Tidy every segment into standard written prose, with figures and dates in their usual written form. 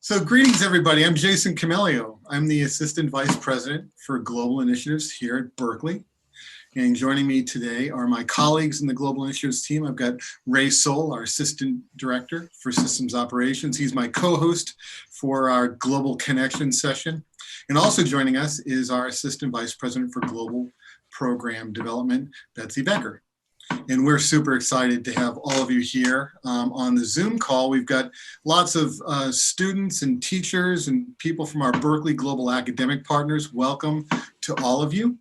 So greetings, everybody. I'm Jason Camelio. I'm the Assistant Vice President for Global Initiatives here at Berkeley. And joining me today are my colleagues in the Global Initiatives team. I've got Ray Soul, our Assistant Director for Systems Operations. He's my co-host for our Global Connection session. And also joining us is our Assistant Vice President for Global Program Development, Betsy Becker. And we're super excited to have all of you here on the Zoom call. We've got lots of students and teachers and people from our Berkeley Global academic partners. Welcome to all of you.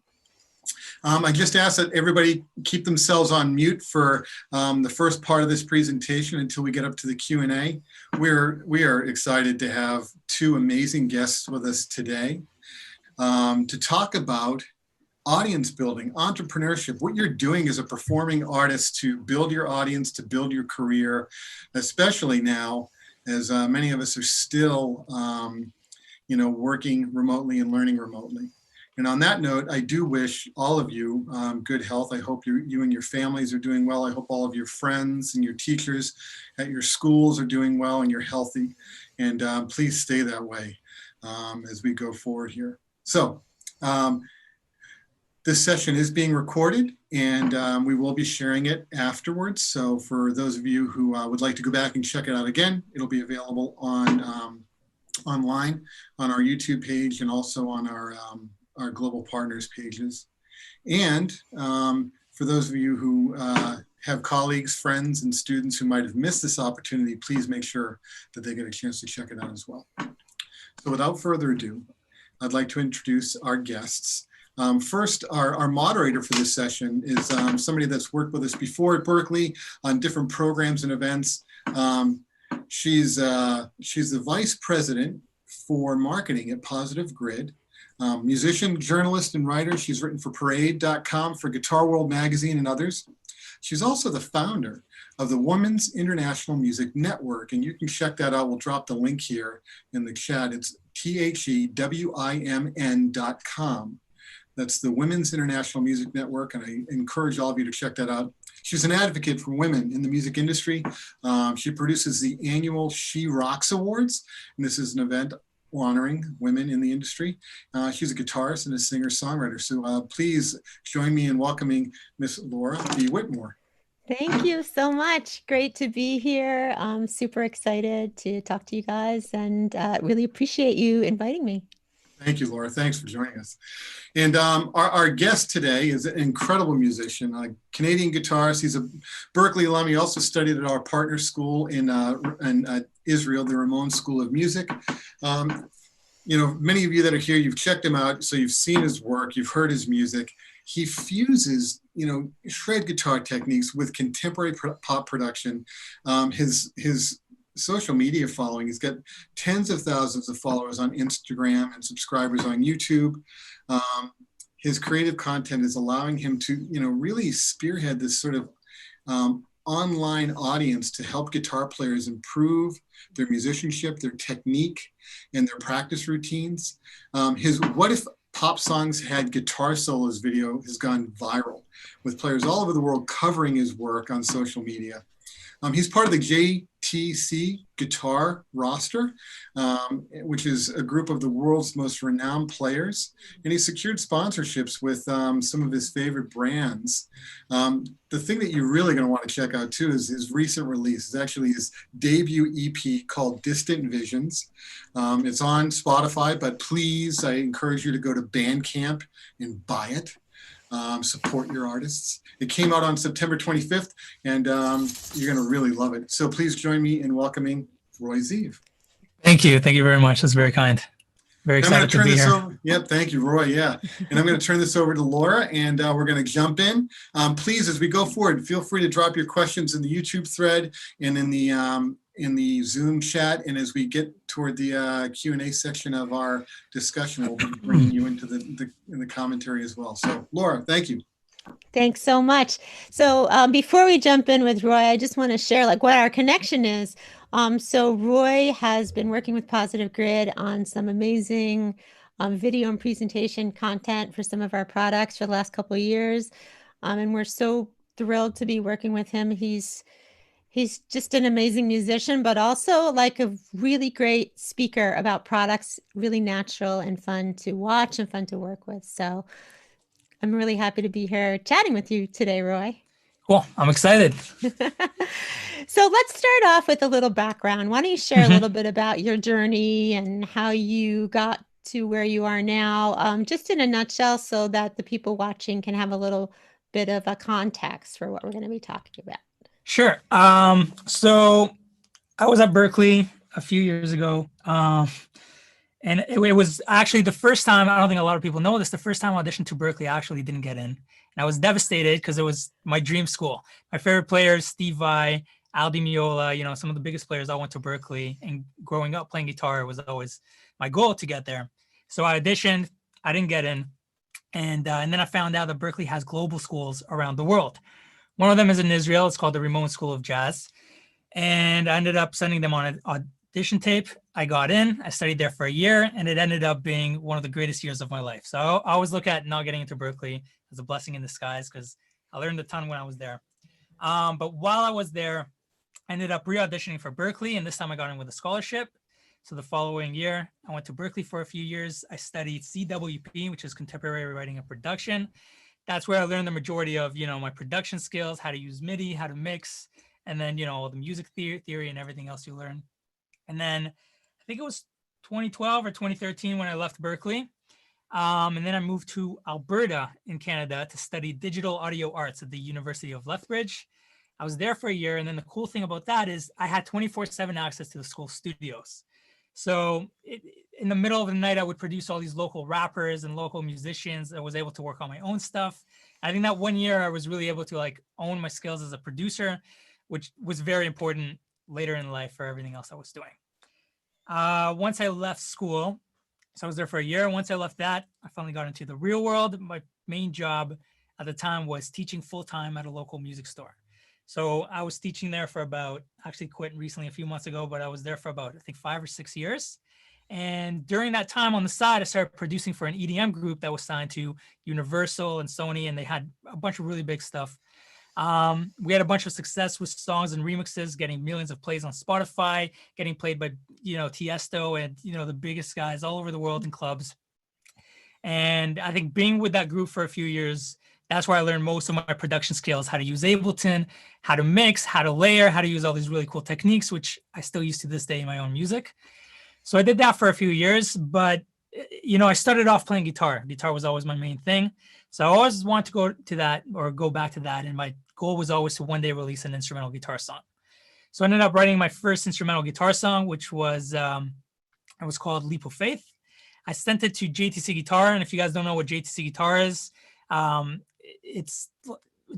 I just ask that everybody keep themselves on mute for the first part of this presentation until we get up to the Q&A. We are excited to have two amazing guests with us today to talk about audience building, entrepreneurship, what you're doing as a performing artist to build your audience, to build your career, especially now as many of us are still, working remotely and learning remotely. And on that note, I do wish all of you good health. I hope you and your families are doing well. I hope all of your friends and your teachers at your schools are doing well and you're healthy. And please stay that way as we go forward here. So, this session is being recorded and we will be sharing it afterwards. So for those of you who would like to go back and check it out again, it'll be available on online on our YouTube page and also on our Global Partners pages. And for those of you who have colleagues, friends, and students who might have missed this opportunity, please make sure that they get a chance to check it out as well. So without further ado, I'd like to introduce our guests. First, our moderator for this session is somebody that's worked with us before at Berkeley on different programs and events. She's the vice president for marketing at Positive Grid. Musician, journalist, and writer. She's written for Parade.com, for Guitar World Magazine, and others. She's also the founder of the Women's International Music Network, and you can check that out. We'll drop the link here in the chat. It's THEWIMN.com. That's the Women's International Music Network, and I encourage all of you to check that out. She's an advocate for women in the music industry. She produces the annual She Rocks Awards, and this is an event honoring women in the industry. She's a guitarist and a singer-songwriter. So please join me in welcoming Miss Laura B. Whitmore. Thank you so much. Great to be here. I'm super excited to talk to you guys and really appreciate you inviting me. Thank you, Laura. Thanks for joining us. And our guest today is an incredible musician, a Canadian guitarist. He's a Berkeley alum. He also studied at our partner school in Israel, the Ramon School of Music. Many of you that are here, you've checked him out, so you've seen his work, you've heard his music. He fuses, shred guitar techniques with contemporary pop production. His social media following, he's got tens of thousands of followers on Instagram and subscribers on YouTube. His creative content is allowing him to, really spearhead this sort of online audience to help guitar players improve their musicianship, their technique, and their practice routines. His What If Pop Songs Had Guitar Solos video has gone viral, with players all over the world covering his work on social media. He's part of the JTC Guitar roster, which is a group of the world's most renowned players, and he secured sponsorships with some of his favorite brands. The thing that you're really going to want to check out too is his recent release. It's actually his debut EP called Distant Visions. It's on Spotify, but please, I encourage you to go to Bandcamp and buy it. Support your artists. It came out on September 25th, and you're going to really love it. So please join me in welcoming Roy Ziv. Thank you. Thank you very much. That's very kind. Very excited to be here. Yep, thank you, Roy. Yeah, and I'm going to turn this over to Laura, and we're going to jump in. Please, as we go forward, feel free to drop your questions in the YouTube thread and in the Zoom chat. And as we get toward the Q&A section of our discussion, we'll be bringing you into the commentary as well. So, Laura, thank you. Thanks so much. So before we jump in with Roy, I just want to share what our connection is. So Roy has been working with Positive Grid on some amazing video and presentation content for some of our products for the last couple of years. And we're so thrilled to be working with him. He's He's just an amazing musician, but also like a really great speaker about products, really natural and fun to watch and fun to work with. So I'm really happy to be here chatting with you today, Roy. Cool. I'm excited. So let's start off with a little background. Why don't you share a little bit about your journey and how you got to where you are now, just in a nutshell, so that the people watching can have a little bit of a context for what we're going to be talking about. Sure. So I was at Berkeley a few years ago. And it was actually the first time, I don't think a lot of people know this, the first time I auditioned to Berkeley, I actually didn't get in. And I was devastated because it was my dream school. My favorite players, Steve Vai, Al Di Meola, some of the biggest players all went to Berkeley. And growing up playing guitar was always my goal to get there. So I auditioned, I didn't get in. And then I found out that Berkeley has global schools around the world. One of them is in Israel. It's called the Ramon School of Jazz. And I ended up sending them on an audition tape. I got in, I studied there for a year, and it ended up being one of the greatest years of my life. So I always look at not getting into Berkeley as a blessing in disguise because I learned a ton when I was there. But while I was there, I ended up re-auditioning for Berkeley, and this time I got in with a scholarship. So the following year, I went to Berkeley for a few years. I studied CWP, which is Contemporary Writing and Production. That's where I learned the majority of, my production skills, how to use MIDI, how to mix, and then, all the music theory and everything else you learn. And then I think it was 2012 or 2013 when I left Berkeley. And then I moved to Alberta in Canada to study digital audio arts at the University of Lethbridge. I was there for a year. And then the cool thing about that is I had 24/7 access to the school studios. So in the middle of the night, I would produce all these local rappers and local musicians. I was able to work on my own stuff. I think that one year I was really able to own my skills as a producer, which was very important later in life for everything else I was doing. Once I left school, so I was there for a year. Once I left that, I finally got into the real world. My main job at the time was teaching full-time at a local music store. So I was teaching there for actually quit recently a few months ago, but I was there for about, I think 5 or 6 years. And during that time on the side, I started producing for an EDM group that was signed to Universal and Sony, and they had a bunch of really big stuff. We had a bunch of success with songs and remixes, getting millions of plays on Spotify, getting played by, Tiesto and, the biggest guys all over the world in clubs. And I think being with that group for a few years, that's where I learned most of my production skills, how to use Ableton, how to mix, how to layer, how to use all these really cool techniques, which I still use to this day in my own music. So I did that for a few years, but, I started off playing guitar. Guitar was always my main thing. So I always wanted to go to that or go back to that. And my goal was always to one day release an instrumental guitar song. So I ended up writing my first instrumental guitar song, which was, it was called Leap of Faith. I sent it to JTC Guitar. And if you guys don't know what JTC Guitar is, it's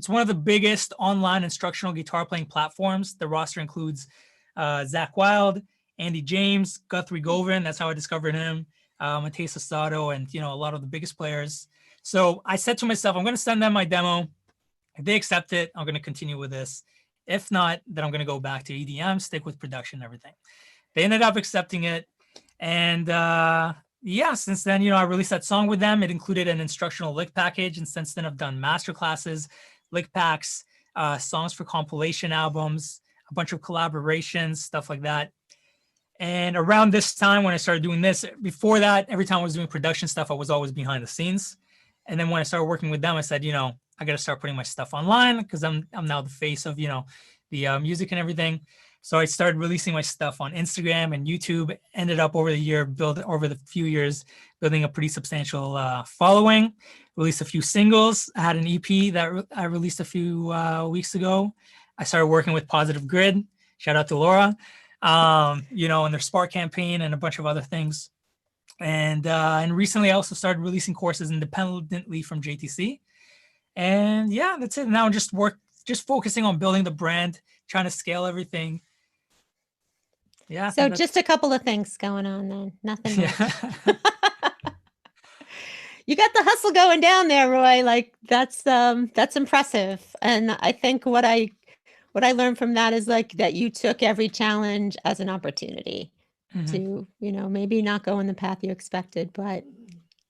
one of the biggest online instructional guitar playing platforms. The roster includes Zach Wilde, Andy James, Guthrie Govan. That's how I discovered him. Mateus Asado, and a lot of the biggest players. So I said to myself, I'm going to send them my demo. If they accept it, I'm going to continue with this. If not, then I'm going to go back to EDM, stick with production and everything. They ended up accepting it. And since then, I released that song with them. It included an instructional lick package. And since then, I've done master classes, lick packs, songs for compilation albums, a bunch of collaborations, stuff like that. And around this time when I started doing this, before that, every time I was doing production stuff, I was always behind the scenes. And then when I started working with them, I said, I got to start putting my stuff online because I'm now the face of, the music and everything. So I started releasing my stuff on Instagram and YouTube, ended up over the few years, building a pretty substantial following, released a few singles. I had an EP that I released a few weeks ago. I started working with Positive Grid. Shout out to Laura, and their Spark campaign and a bunch of other things. And recently I also started releasing courses independently from JTC. And yeah, that's it. Now just focusing on building the brand, trying to scale everything. Yeah. So just a couple of things going on then. Nothing much. Yeah. You got the hustle going down there, Roy. That's impressive. And I think what I learned from that is that you took every challenge as an opportunity to, maybe not go in the path you expected, but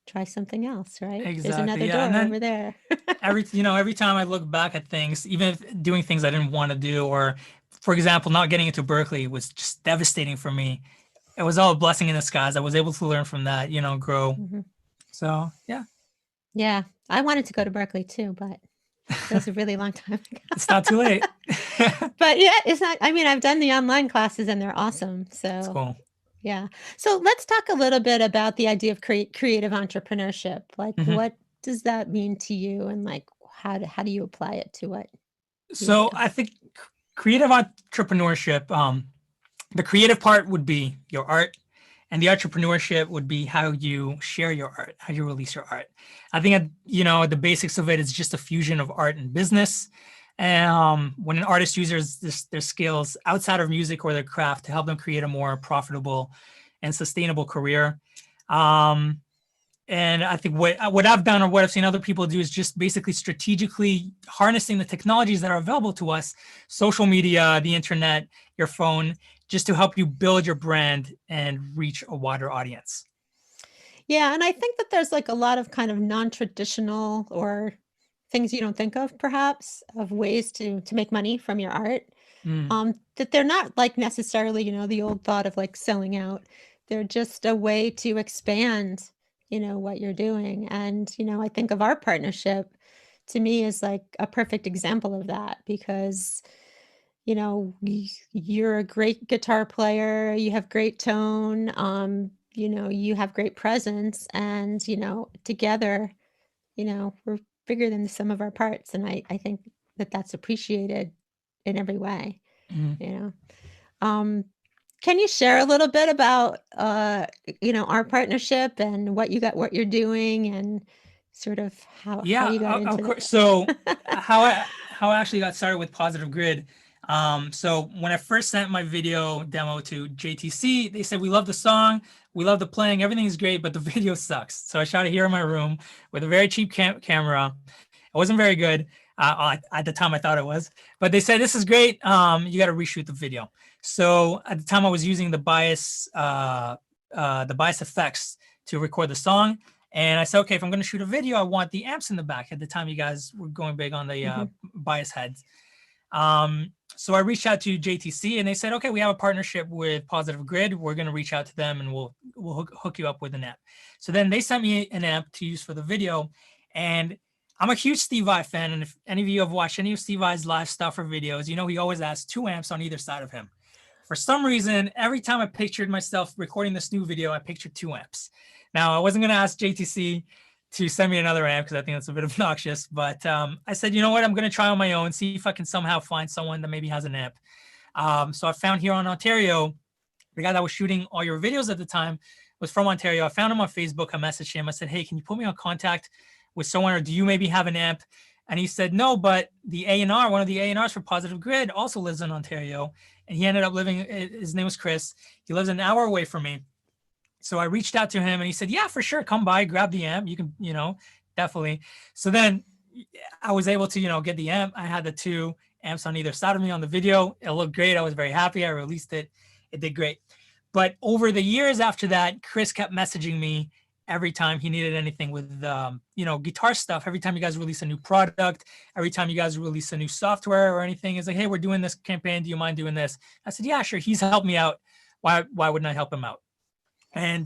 try something else, right? Exactly. There's another door over there. every time I look back at things, even if doing things I didn't want to do or for example, not getting into Berkeley was just devastating for me. It was all a blessing in disguise. I was able to learn from that, grow. So yeah. Yeah. I wanted to go to Berkeley too, but that was a really long time ago. It's not too late. But yeah, it's not, I mean, I've done the online classes and they're awesome. So It's cool. yeah. So let's talk a little bit about the idea of creative entrepreneurship. Like, what does that mean to you? And like, how do you apply it to what you So do? I think creative entrepreneurship, the creative part would be your art, and the entrepreneurship would be how you share your art, how you release your art. I think, the basics of it is just a fusion of art and business. And when an artist uses their skills outside of music or their craft to help them create a more profitable and sustainable career. And I think what I've done or what I've seen other people do is just basically strategically harnessing the technologies that are available to us, social media, the internet, your phone, just to help you build your brand and reach a wider audience. Yeah. And I think that there's like a lot of kind of non-traditional or things you don't think of perhaps of ways to make money from your art. That they're not like necessarily, the old thought of like selling out. They're just a way to expand, what you're doing. And, I think of our partnership to me is like a perfect example of that because, you're a great guitar player, you have great tone, you have great presence and, together, we're bigger than the sum of our parts. And I think that that's appreciated in every way, you know. Can you share a little bit about, our partnership and what you're doing and sort of how you got Of into course. that? So how I actually got started with Positive Grid. So when I first sent my video demo to JTC, they said, we love the song, we love the playing, everything is great, but the video sucks. So I shot it here in my room with a very cheap camera. It wasn't very good. At the time I thought it was, but they said, this is great. You got to reshoot the video. So at the time I was using the bias effects to record the song. And I said, okay, if I'm going to shoot a video, I want the amps in the back. At the time, you guys were going big on the bias heads. So I reached out to JTC and they said, okay, we have a partnership with Positive Grid. We're going to reach out to them and we'll hook you up with an amp. So then they sent me an amp to use for the video. And I'm a huge Steve Vai fan. And if any of you have watched any of Steve Vai's live stuff or videos, he always has 2 amps on either side of him. For some reason, every time I pictured myself recording this new video, I pictured 2 amps. Now, I wasn't going to ask JTC to send me another amp because I think that's a bit obnoxious, but I said, you know what, I'm going to try on my own, see if I can somehow find someone that maybe has an amp. So I found here in Ontario, the guy that was shooting all your videos at the time was from Ontario. I found him on Facebook. I messaged him. I said, hey, can you put me on contact with someone, or do you maybe have an amp? And he said, no, but the A&R, one of the A&Rs for Positive Grid also lives in Ontario. And he ended up living, his name was Chris. He lives an hour away from me. So I reached out to him and he said, yeah, for sure. Come by, grab the amp. You can, definitely. So then I was able to, get the amp. I had the 2 amps on either side of me on the video. It looked great. I was very happy. I released it. It did great. But over the years after that, Chris kept messaging me every time he needed anything with, guitar stuff. Every time you guys release a new product, every time you guys release a new software or anything, it's like, hey, we're doing this campaign. Do you mind doing this? I said, yeah, sure. He's helped me out. Why wouldn't I help him out? And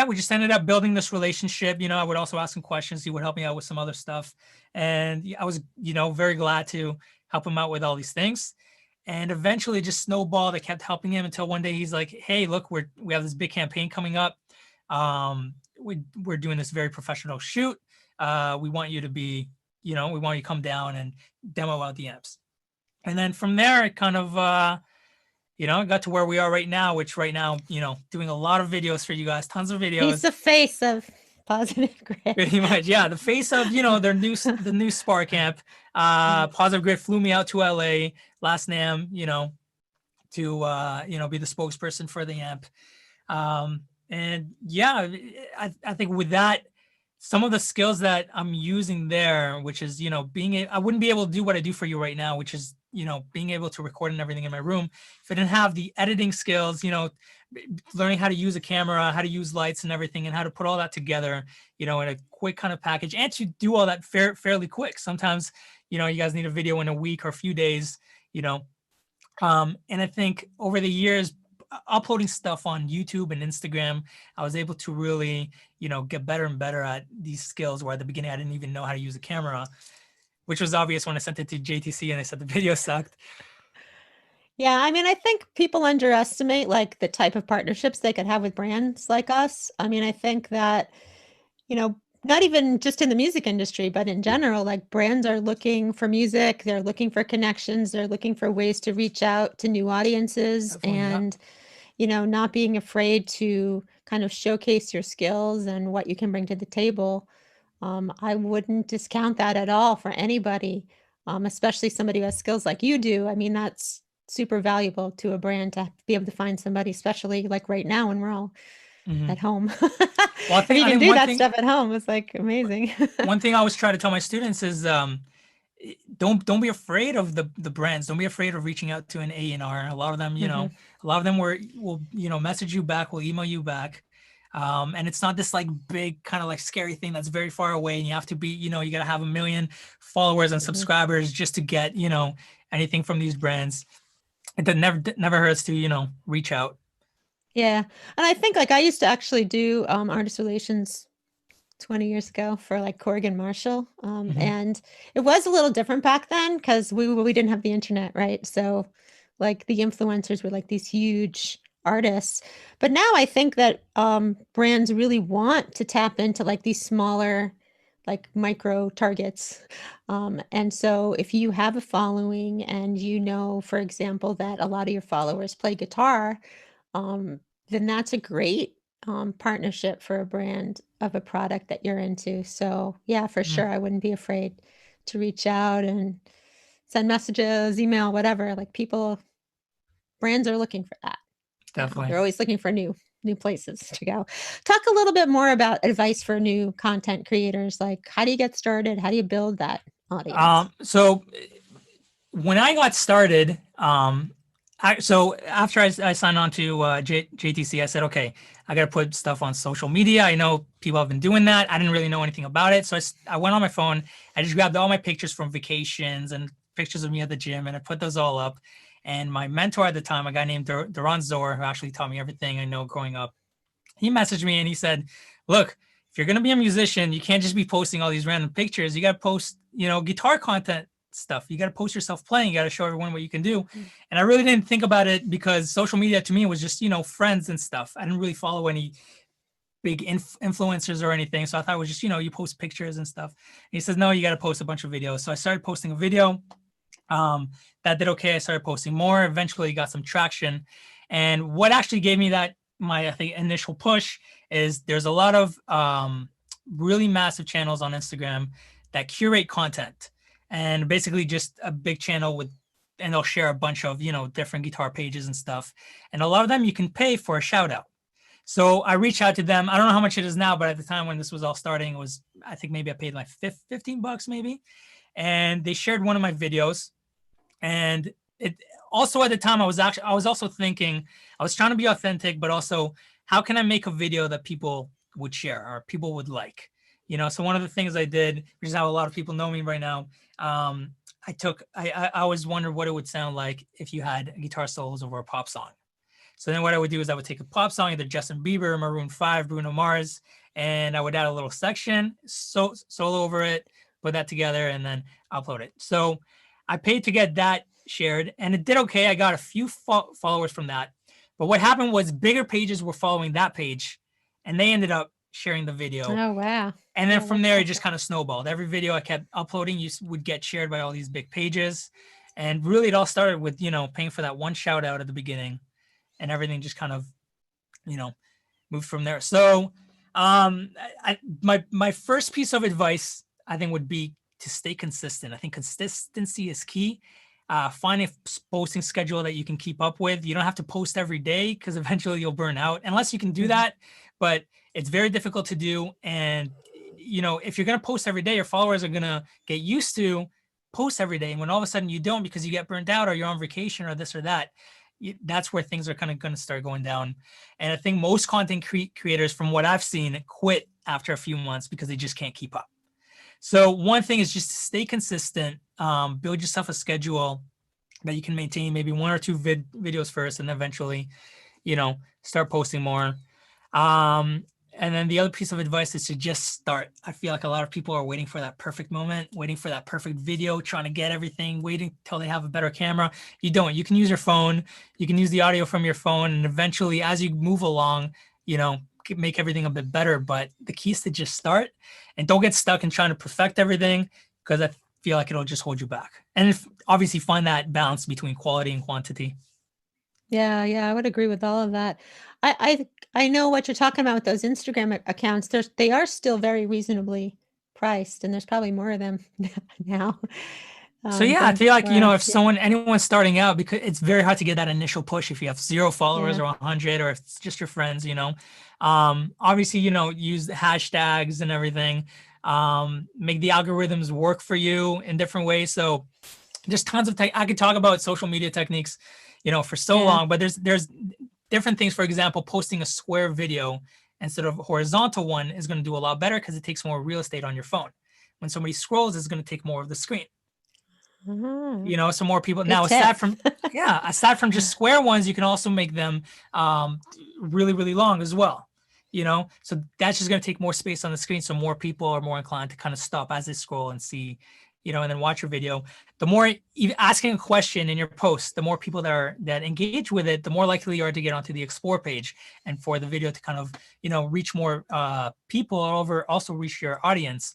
we just ended up building this relationship. I would also ask him questions. He would help me out with some other stuff. And I was, very glad to help him out with all these things. And eventually it just snowballed. I kept helping him until one day he's like, hey, look, we have this big campaign coming up. We're doing this very professional shoot. We want you to be, we want you to come down and demo out the amps. And then from there, it kind of, got to where we are right now, which right now, doing a lot of videos for you guys, tons of videos. He's the face of Positive Grid. Pretty much, yeah. The face of, the new Spark amp. Positive Grid flew me out to LA last NAMM, to, be the spokesperson for the amp. And yeah, I think with that, some of the skills that I'm using there, which is, I wouldn't be able to do what I do for you right now, which is, being able to record and everything in my room. If I didn't have the editing skills, learning how to use a camera, how to use lights and everything, and how to put all that together, in a quick kind of package, and to do all that fairly quick. Sometimes, you guys need a video in a week or a few days, And I think over the years, uploading stuff on YouTube and Instagram, I was able to really, get better and better at these skills, where at the beginning I didn't even know how to use a camera, which was obvious when I sent it to JTC and they said the video sucked. Yeah, I mean, I think people underestimate like the type of partnerships they could have with brands like us. I mean, I think that, not even just in the music industry, but in general, like brands are looking for music, they're looking for connections, they're looking for ways to reach out to new audiences. Definitely, yeah. And not being afraid to kind of showcase your skills and what you can bring to the table. I wouldn't discount that at all for anybody, especially somebody who has skills like you do. I mean, that's super valuable to a brand to be able to find somebody, especially like right now when we're all at home. Well, If you can do that stuff at home, it's like amazing. One thing I always try to tell my students is don't be afraid of the brands. Don't be afraid of reaching out to an A&R. A lot of them, a lot of them will message you back, will email you back. And it's not this like big kind of like scary thing that's very far away, and you have to be, you got to have 1 million followers and subscribers just to get, anything from these brands. It never hurts to, reach out. Yeah. And I think like I used to actually do artist relations 20 years ago for like Corrigan Marshall. And it was a little different back then because we didn't have the internet, right? So like the influencers were like these huge artists. But now I think that brands really want to tap into like these smaller, like micro targets. And so if you have a following and for example, that a lot of your followers play guitar, then that's a great partnership for a brand of a product that you're into. So yeah, for sure. I wouldn't be afraid to reach out and send messages, email, whatever. Like brands are looking for that. Definitely. They're always looking for new places to go. Talk a little bit more about advice for new content creators. Like how do you get started? How do you build that audience? So when I got started, so after I signed on to JTC, I said, okay, I got to put stuff on social media. I know people have been doing that. I didn't really know anything about it. So I went on my phone. I just grabbed all my pictures from vacations and pictures of me at the gym, and I put those all up. And my mentor at the time, a guy named Duran Zor, who actually taught me everything I know growing up, he messaged me and he said, look, if you're going to be a musician, you can't just be posting all these random pictures. You got to post, guitar content stuff. You got to post yourself playing. You got to show everyone what you can do. And I really didn't think about it because social media to me was just, friends and stuff. I didn't really follow any big influencers or anything. So I thought it was just, you post pictures and stuff. And he says, no, you got to post a bunch of videos. So I started posting a video. That did okay. I started posting more, eventually got some traction. And what actually gave me my, I think, initial push is there's a lot of really massive channels on Instagram that curate content, and basically just a big channel and they'll share a bunch of, different guitar pages and stuff. And a lot of them you can pay for a shout out. So I reached out to them. I don't know how much it is now, but at the time when this was all starting, it was, I think maybe I paid like $15 maybe. And they shared one of my videos. And it also at the time I was also thinking, I was trying to be authentic, but also how can I make a video that people would share or people would like? So one of the things I did, which is how a lot of people know me right now, I always wondered what it would sound like if you had guitar solos over a pop song. So then what I would do is I would take a pop song, either Justin Bieber, Maroon 5, Bruno Mars, and I would add a little section, solo over it, put that together, and then upload it. So I paid to get that shared, and it did okay. I got a few followers from that. But what happened was bigger pages were following that page, and they ended up sharing the video. Oh, wow. And then from there, it just kind of snowballed. Every video I kept uploading would get shared by all these big pages. And really, it all started with, paying for that one shout out at the beginning, and everything just kind of, moved from there. So my first piece of advice, I think, would be to stay consistent. I think consistency is key. Find a posting schedule that you can keep up with. You don't have to post every day because eventually you'll burn out, unless you can do that. But it's very difficult to do. And, if you're going to post every day, your followers are going to get used to post every day. And when all of a sudden you don't because you get burnt out or you're on vacation or this or that, that's where things are kind of going to start going down. And I think most content creators, from what I've seen, quit after a few months because they just can't keep up. So one thing is just to stay consistent, build yourself a schedule, that you can maintain maybe 1 or 2 videos first, and eventually, start posting more. And then the other piece of advice is to just start. I feel like a lot of people are waiting for that perfect moment, waiting for that perfect video, trying to get everything, waiting till they have a better camera. You don't. You can use your phone. You can use the audio from your phone, and eventually, as you move along, make everything a bit better. But the key is to just start and don't get stuck in trying to perfect everything, because I feel like it'll just hold you back. And obviously find that balance between quality and quantity. Yeah, I would agree with all of that. I know what you're talking about with those Instagram accounts. They are still very reasonably priced, and there's probably more of them now. So yeah, I feel like, if anyone's starting out, because it's very hard to get that initial push if you have 0 followers or 100, or if it's just your friends, obviously, use the hashtags and everything, make the algorithms work for you in different ways. So there's tons of I could talk about social media techniques, for so long, but there's different things. For example, posting a square video instead of a horizontal one is going to do a lot better, because it takes more real estate on your phone. When somebody scrolls, it's going to take more of the screen. So more people. Now, aside from just square ones, you can also make them really, really long as well. So that's just going to take more space on the screen, so more people are more inclined to kind of stop as they scroll and see, and then watch your video. The more even asking a question in your post, the more people that engage with it, the more likely you are to get onto the explore page, and for the video to kind of reach more people, also reach your audience.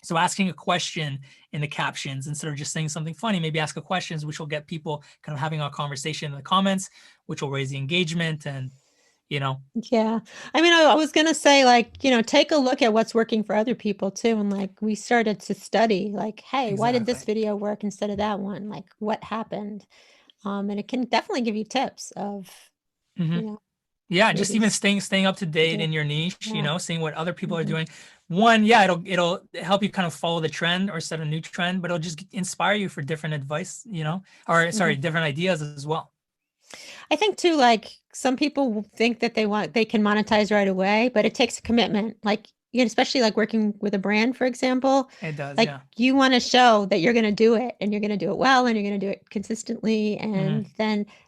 So asking a question in the captions instead of just saying something funny, maybe ask a question, which will get people kind of having a conversation in the comments, which will raise the engagement. And Yeah. I mean, I was going to say, take a look at what's working for other people too. And we started to study, hey, why did this video work instead of that one? What happened? And it can definitely give you tips of, just even staying up to date in your niche, seeing what other people are doing. One, it'll help you kind of follow the trend or set a new trend, but it'll just inspire you for different advice, different ideas as well. I think too, some people think that they can monetize right away, but it takes a commitment. Especially working with a brand, for example. It does. You want to show that you're going to do it, and you're going to do it well, and you're going to do it consistently, and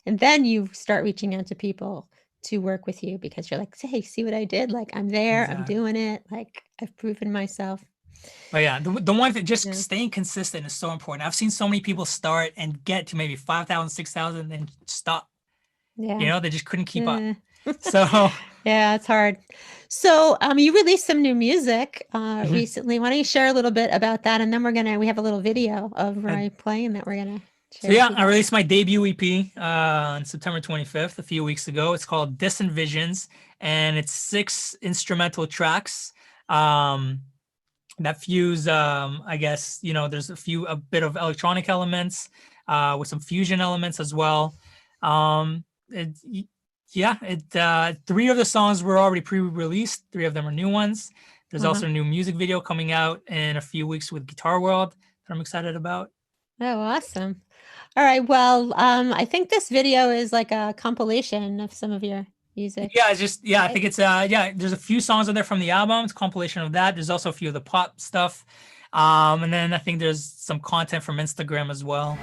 then you start reaching out to people to work with you, because you're like, hey, see what I did? I'm there, I'm doing it. I've proven myself. But yeah, the one thing, just staying consistent is so important. I've seen so many people start and get to maybe 5,000, 6,000, and stop. Yeah. They just couldn't keep up. So yeah, it's hard. So you released some new music recently. Why don't you share a little bit about that? And then we have a little video of Roy playing that we're gonna share. So I released my debut EP on September 25th, a few weeks ago. It's called Distant Visions, and it's 6 instrumental tracks that fuse, I guess, there's a bit of electronic elements with some fusion elements as well. 3 of the songs were already pre-released. 3 of them are new ones. There's also a new music video coming out in a few weeks with Guitar World that I'm excited about. Oh, awesome. All right. Well, I think this video is like a compilation of some of your music. Yeah, I think it's there's a few songs on there from the album. It's a compilation of that. There's also a few of the pop stuff. And then I think there's some content from Instagram as well.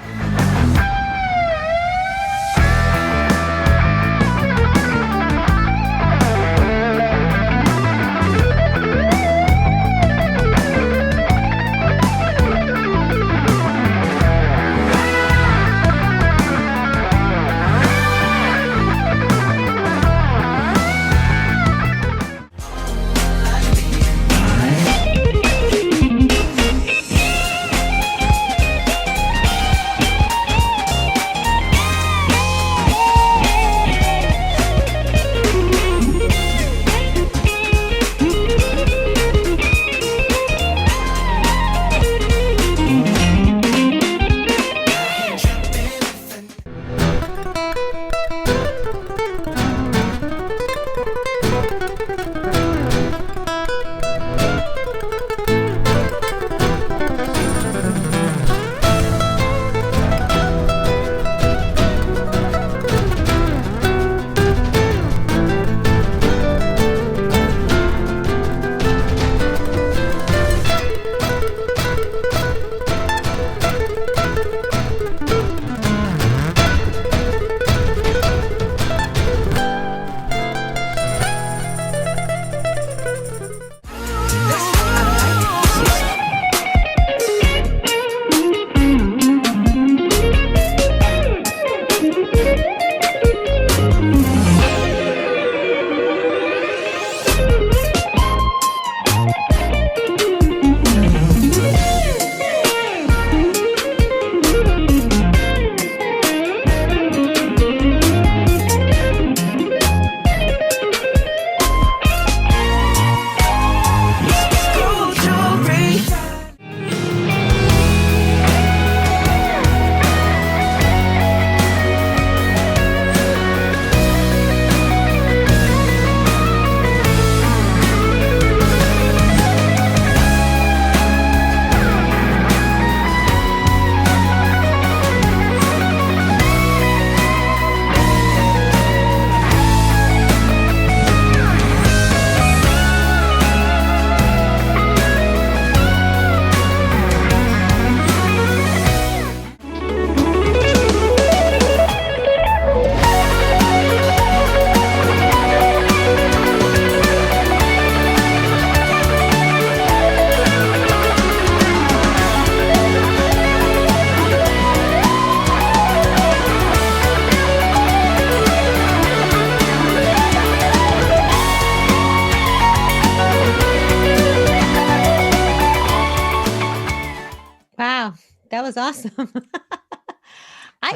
awesome.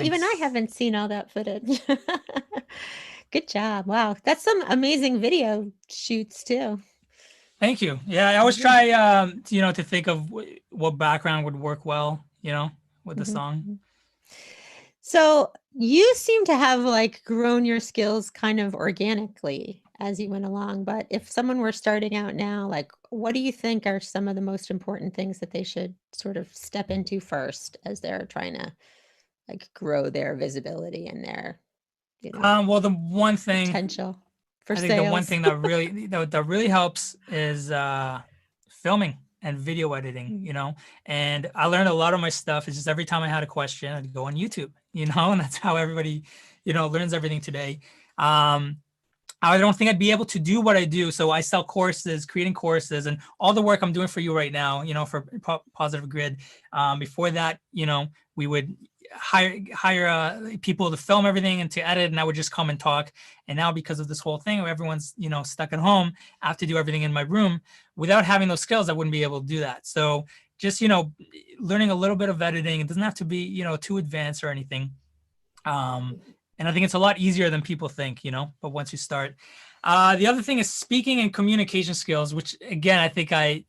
Even I haven't seen all that footage. Good job. Wow. That's some amazing video shoots too. Thank you. Yeah, I always try, to think of what background would work well, with the song. So you seem to have like grown your skills kind of organically as you went along. But if someone were starting out now, like what do you think are some of the most important things that they should sort of step into first as they're trying to like grow their visibility and their, Well, the one thing potential for I think sales? the one thing that really helps is filming and video editing, and I learned a lot of my stuff is just every time I had a question, I'd go on YouTube, and that's how everybody, learns everything today. I don't think I'd be able to do what I do. So I sell courses, creating courses, and all the work I'm doing for you right now, for Positive Grid. Before that, we would hire people to film everything and to edit, and I would just come and talk. And now because of this whole thing where everyone's, stuck at home, I have to do everything in my room. Without having those skills, I wouldn't be able to do that. So just, learning a little bit of editing. It doesn't have to be, too advanced or anything. And I think it's a lot easier than people think, but once you start. The other thing is speaking and communication skills, which again, I think I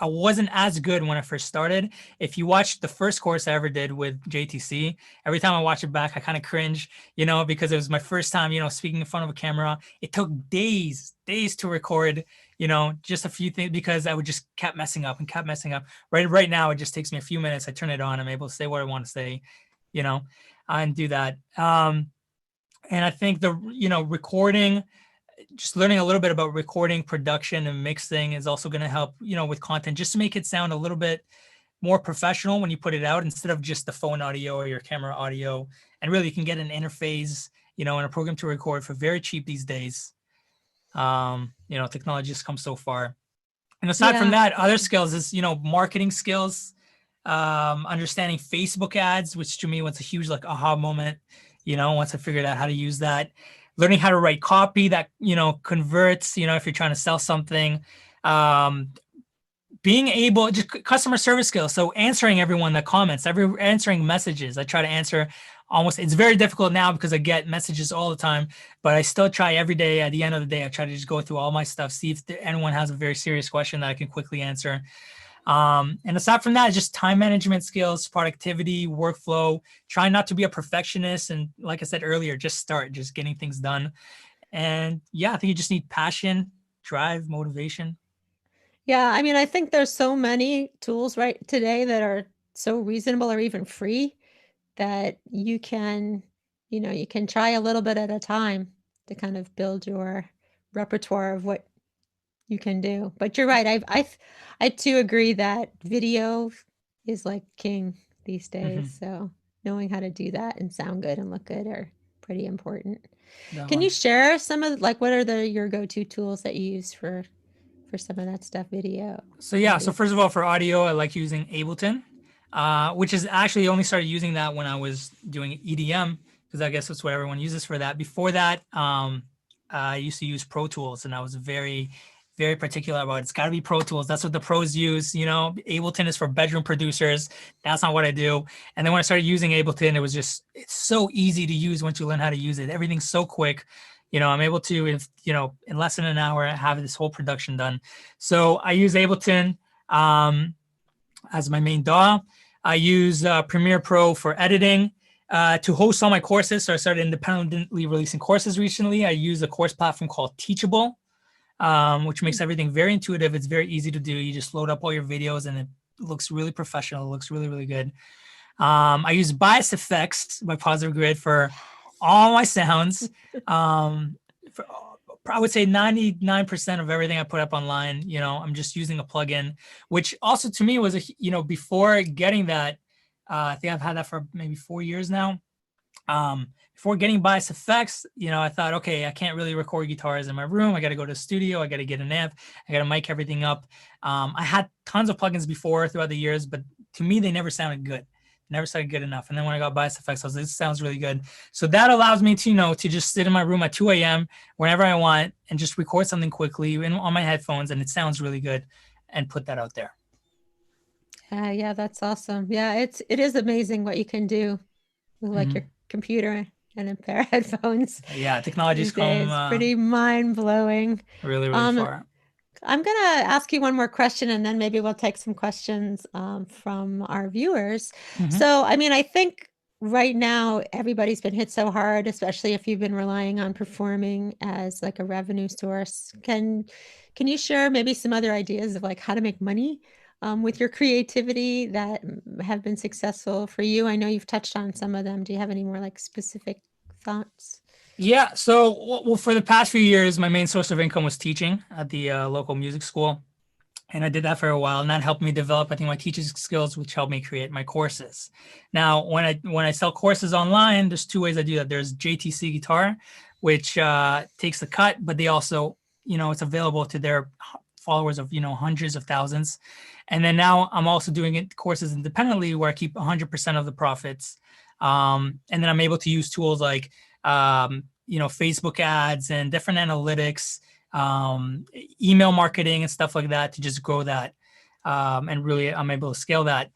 wasn't as good when I first started. If you watch the first course I ever did with JTC, every time I watch it back, I kind of cringe, because it was my first time, speaking in front of a camera. It took days to record, just a few things because I would just kept messing up. Right now, it just takes me a few minutes. I turn it on. I'm able to say what I want to say, and do that. And I think recording, just learning a little bit about recording, production, and mixing is also going to help, with content, just to make it sound a little bit more professional when you put it out instead of just the phone audio or your camera audio. And really, you can get an interface, and a program to record for very cheap these days. Technology has come so far. And aside from that, other skills is, marketing skills, understanding Facebook ads, which to me was a huge aha moment, once I figured out how to use that. Learning how to write copy that, converts, if you're trying to sell something, being able, just customer service skills. So answering everyone that comments, answering messages. I try to answer it's very difficult now because I get messages all the time, but I still try every day. At the end of the day, I try to just go through all my stuff, see if anyone has a very serious question that I can quickly answer. And aside from that, just time management skills, productivity, workflow, trying not to be a perfectionist. And like I said earlier, just getting things done. And yeah, I think you just need passion, drive, motivation. Yeah. I mean, I think there's so many tools right today that are so reasonable or even free that you can try a little bit at a time to kind of build your repertoire of what you can do. But you're right. I too agree that video is like king these days. So knowing how to do that and sound good and look good are pretty important. Can you share some of what are your go-to tools that you use for some of that stuff, video? So yeah, so first of all, for audio, I like using Ableton, which is actually only started using that when I was doing EDM, because I guess that's what everyone uses for that. Before that, I used to use Pro Tools, and I was very, very particular about it. It's got to be Pro Tools. That's what the pros use. Ableton is for bedroom producers. That's not what I do. And then when I started using Ableton, it's so easy to use once you learn how to use it. Everything's so quick. I'm able to, in less than an hour, have this whole production done. So I use Ableton as my main DAW. I use Premiere Pro for editing. To host all my courses. So I started independently releasing courses recently. I use a course platform called Teachable, which makes everything very intuitive. It's very easy to do. You just load up all your videos and it looks really professional. It looks really, really good. I use Bias Effects by Positive Grid for all my sounds. I would say 99% of everything I put up online, I'm just using a plugin, which also to me was, before getting that, I think I've had that for maybe 4 years now. Before getting Bias Effects, I thought, okay, I can't really record guitars in my room. I got to go to the studio. I got to get an amp. I got to mic everything up. I had tons of plugins before throughout the years, but to me, they never sounded good. Never sounded good enough. And then when I got Bias Effects, I was like, this sounds really good. So that allows me to, to just sit in my room at 2 a.m. whenever I want and just record something quickly on my headphones, and it sounds really good, and put that out there. Yeah, that's awesome. Yeah, it is amazing what you can do with like your computer and a pair of headphones Yeah, technology's these come days. Pretty mind blowing. really, really Um, far. I'm gonna ask you one more question, and then maybe we'll take some questions from our viewers. So, I mean, I think right now everybody's been hit so hard, especially if you've been relying on performing as like a revenue source. Can you share maybe some other ideas of like how to make money with your creativity that have been successful for you? I know you've touched on some of them. Do you have any more like specific thoughts? Yeah. So, well, for the past few years, my main source of income was teaching at the local music school. And I did that for a while, and that helped me develop, I think, my teaching skills, which helped me create my courses. Now, when I sell courses online, there's two ways I do that. There's JTC Guitar, which takes the cut, but they also, it's available to their followers of, hundreds of thousands. And then now I'm also doing courses independently where I keep 100% of the profits. And then I'm able to use tools like, Facebook ads and different analytics, email marketing and stuff like that to just grow that. And really, I'm able to scale that.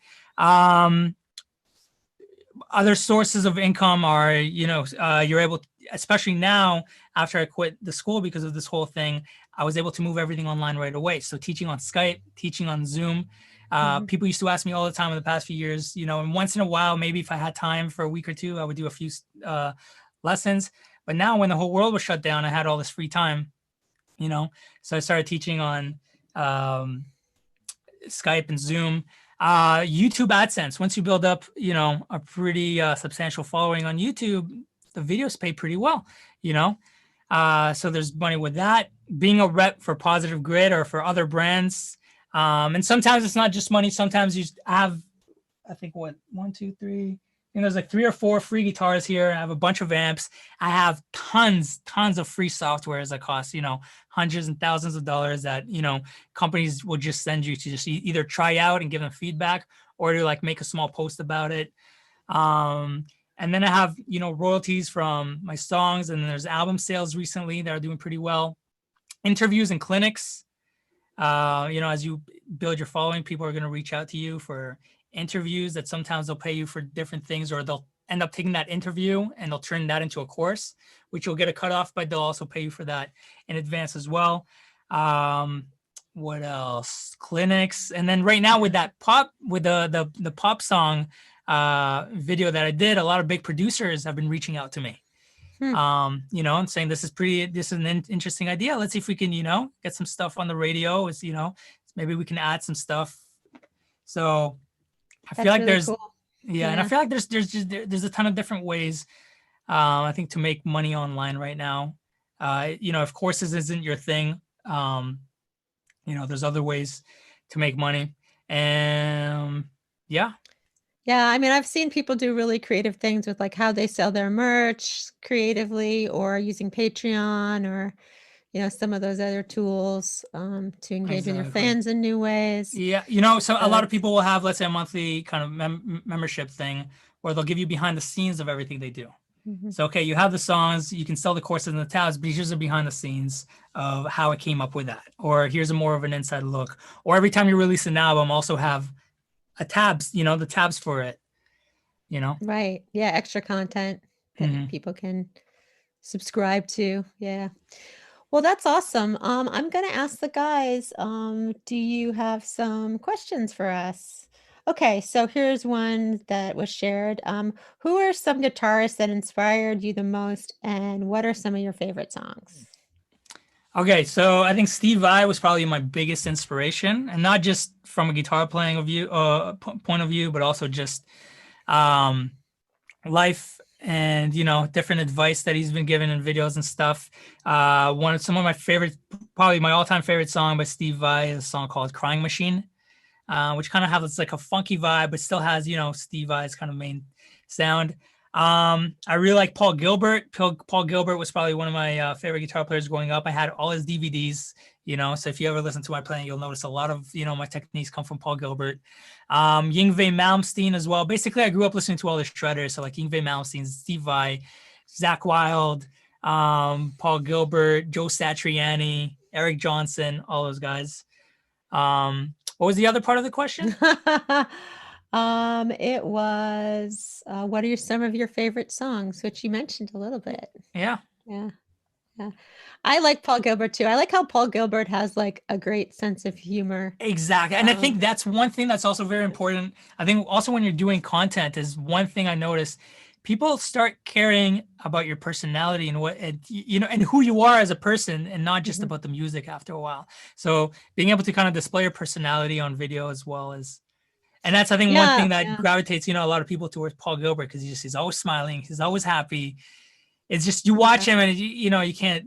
Other sources of income are, you're able to, especially now after I quit the school because of this whole thing, I was able to move everything online right away. So teaching on Skype, teaching on Zoom. People used to ask me all the time in the past few years, and once in a while, maybe if I had time for a week or two, I would do a few lessons. But now when the whole world was shut down, I had all this free time, so I started teaching on Skype and Zoom. YouTube AdSense. Once you build up, a pretty substantial following on YouTube, the videos pay pretty well, so there's money with that. Being a rep for Positive Grid or for other brands. And sometimes it's not just money. Sometimes you have, I think, one, two, three. I think there's like 3 or 4 free guitars here. I have a bunch of amps. I have tons of free softwares that cost, hundreds and thousands of dollars that, companies will just send you to just either try out and give them feedback or to like make a small post about it. And then I have, royalties from my songs, and there's album sales recently that are doing pretty well. Interviews and clinics. As you build your following, people are going to reach out to you for interviews that sometimes they'll pay you for different things, or they'll end up taking that interview and they'll turn that into a course, which you'll get a cutoff, but they'll also pay you for that in advance as well. What else? Clinics. And then right now with that the pop song video that I did, a lot of big producers have been reaching out to me. And saying this is an interesting idea. Let's see if we can, get some stuff on the radio. Maybe we can add some stuff. So I feel like there's, cool. And I feel like there's a ton of different ways, I think, to make money online right now. If courses isn't your thing, there's other ways to make money. And yeah. Yeah, I mean, I've seen people do really creative things with like how they sell their merch creatively, or using Patreon, or some of those other tools to engage with your fans in new ways. Yeah, so a lot of people will have, let's say, a monthly kind of membership thing where they'll give you behind the scenes of everything they do. So, okay, you have the songs, you can sell the courses and the tabs, but here's the behind the scenes of how I came up with that. Or here's more of an inside look. Or every time you release an album, also have the tabs for it, Right. Yeah. Extra content that people can subscribe to. Yeah. Well, that's awesome. I'm going to ask the guys, do you have some questions for us? Okay, so here's one that was shared. Who are some guitarists that inspired you the most, and what are some of your favorite songs? Okay, so I think Steve Vai was probably my biggest inspiration, and not just from a guitar playing point of view, but also just life and different advice that he's been given in videos and stuff. Some of my favorite, probably my all-time favorite song by Steve Vai is a song called "Crying Machine," which kind of has like a funky vibe, but still has Steve Vai's kind of main sound. I really like Paul Gilbert. Paul Gilbert was probably one of my favorite guitar players growing up. I had all his DVDs, so if you ever listen to my playing, you'll notice a lot of, my techniques come from Paul Gilbert. Yngwie Malmsteen as well. Basically, I grew up listening to all the shredders. So like Yngwie Malmsteen, Steve Vai, Zakk Wylde, Paul Gilbert, Joe Satriani, Eric Johnson, all those guys. What was the other part of the question? It was, what are some of your favorite songs, which you mentioned a little bit. Yeah. Yeah. Yeah. I like Paul Gilbert too. I like how Paul Gilbert has like a great sense of humor. Exactly. And I think that's one thing that's also very important. I think also when you're doing content is one thing I noticed. People start caring about your personality and what, and, and who you are as a person, and not just about the music after a while. So being able to kind of display your personality on video as well as, and that's, I think, one thing that gravitates, a lot of people towards Paul Gilbert, because he's always smiling. He's always happy. It's just, you watch him and you can't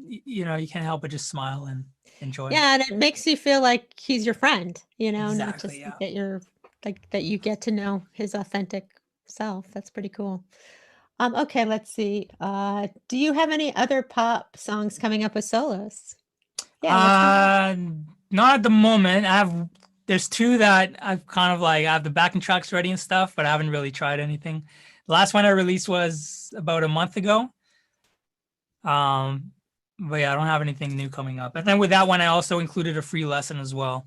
help but just smile and enjoy. Yeah, and it makes you feel like he's your friend, Exactly, not just that you get to know his authentic self. That's pretty cool. Okay, let's see. Do you have any other pop songs coming up with solos? Yeah. Not at the moment. There's two that I've kind of I have the backing tracks ready and stuff, but I haven't really tried anything. The last one I released was about a month ago. But yeah, I don't have anything new coming up. And then with that one, I also included a free lesson as well.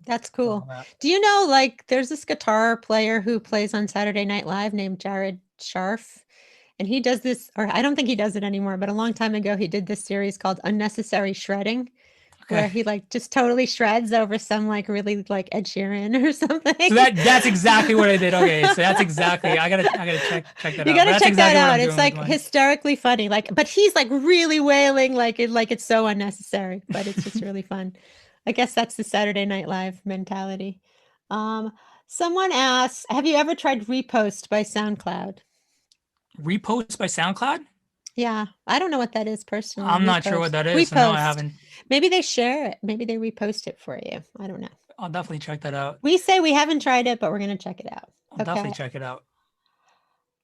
That's cool. Do you know, there's this guitar player who plays on Saturday Night Live named Jared Scharf, and he does this, or I don't think he does it anymore, but a long time ago, he did this series called Unnecessary Shredding, where he just totally shreds over some really Ed Sheeran or something. So that's exactly what I did. Okay, so that's exactly, I gotta check that out. You gotta check that out. It's hysterically funny. But he's really wailing like it's so unnecessary, but it's just really fun. I guess that's the Saturday Night Live mentality. Someone asks, have you ever tried Repost by SoundCloud? Repost by SoundCloud? Yeah, I don't know what that is personally. I'm not sure what that is. So no, I haven't. Maybe they share it. Maybe they repost it for you. I don't know. I'll definitely check that out. We say we haven't tried it, but we're going to check it out. I'll definitely check it out.